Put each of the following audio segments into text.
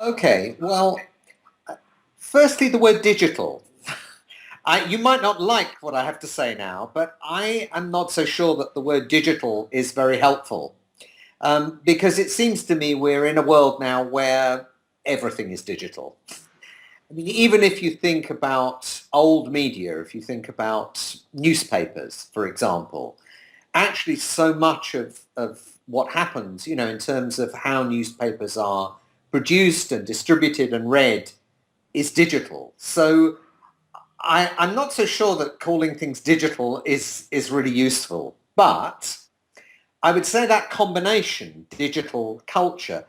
Okay, well, firstly, the word digital. You might not like what I have to say now, but I am not so sure that the word digital is very helpful because it seems to me we're in a world now where everything is digital. I mean, even if you think about old media, if you think about newspapers, for example, actually so much of what happens, in terms of how newspapers are produced and distributed and read is digital. So I'm not so sure that calling things digital is really useful. But I would say that combination, digital culture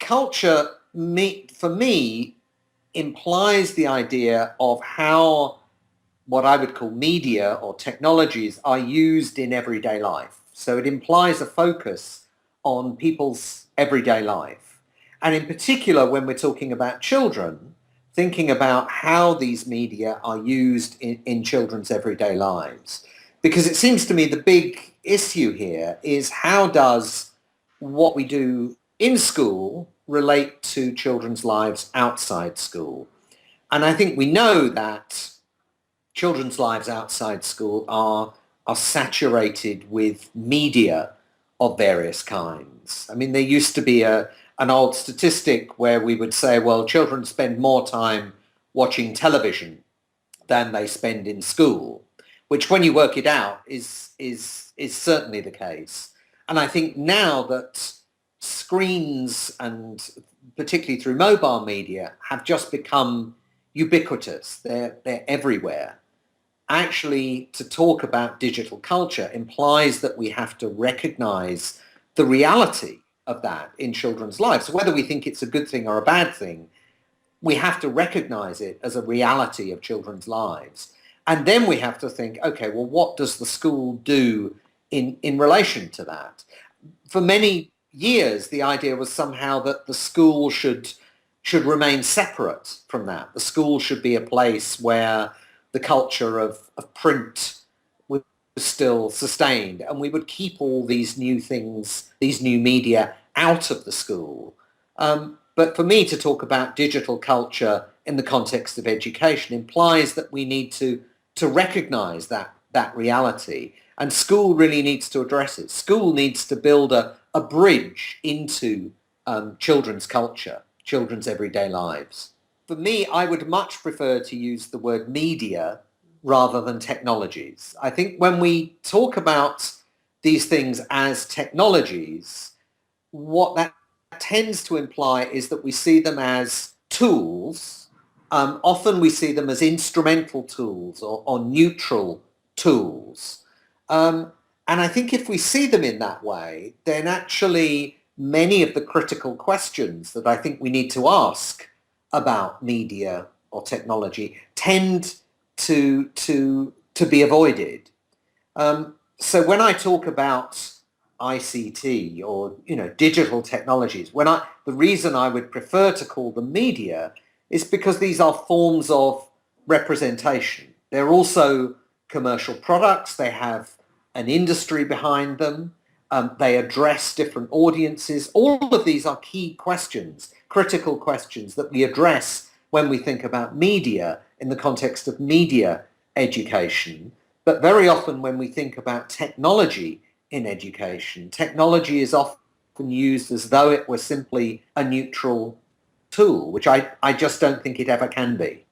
for me implies the idea of how what I would call media or technologies are used in everyday life. So it implies a focus on people's everyday life. And in particular, when we're talking about children, thinking about how these media are used in children's everyday lives. Because it seems to me the big issue here is how does what we do in school relate to children's lives outside school? And I think we know that children's lives outside school are saturated with media of various kinds. I mean, there used to be an old statistic where we would say, well, children spend more time watching television than they spend in school, which when you work it out is certainly the case. And I think now that screens and particularly through mobile media have just become ubiquitous, they're everywhere. Actually, to talk about digital culture implies that we have to recognize the reality of that in children's lives. So whether we think it's a good thing or a bad thing, we have to recognize it as a reality of children's lives. And then we have to think, okay, well, what does the school do in relation to that? For many years, the idea was somehow that the school should remain separate from that. The school should be a place where the culture of print was still sustained, and we would keep all these new things, these new media out of the school. But for me to talk about digital culture in the context of education implies that we need to recognize that reality, and school really needs to address it. School needs to build a bridge into children's culture, children's everyday lives. For me, I would much prefer to use the word media rather than technologies. I think when we talk about these things as technologies, what that tends to imply is that we see them as tools. Often we see them as instrumental tools or neutral tools. And I think if we see them in that way, then actually many of the critical questions that I think we need to ask about media or technology tend to be avoided. So when I talk about ICT or digital technologies, the reason I would prefer to call them media is because these are forms of representation. They're also commercial products. They have an industry behind them. They address different audiences. All of these are key questions, critical questions that we address when we think about media in the context of media education. But very often when we think about technology in education, technology is often used as though it were simply a neutral tool, which I just don't think it ever can be.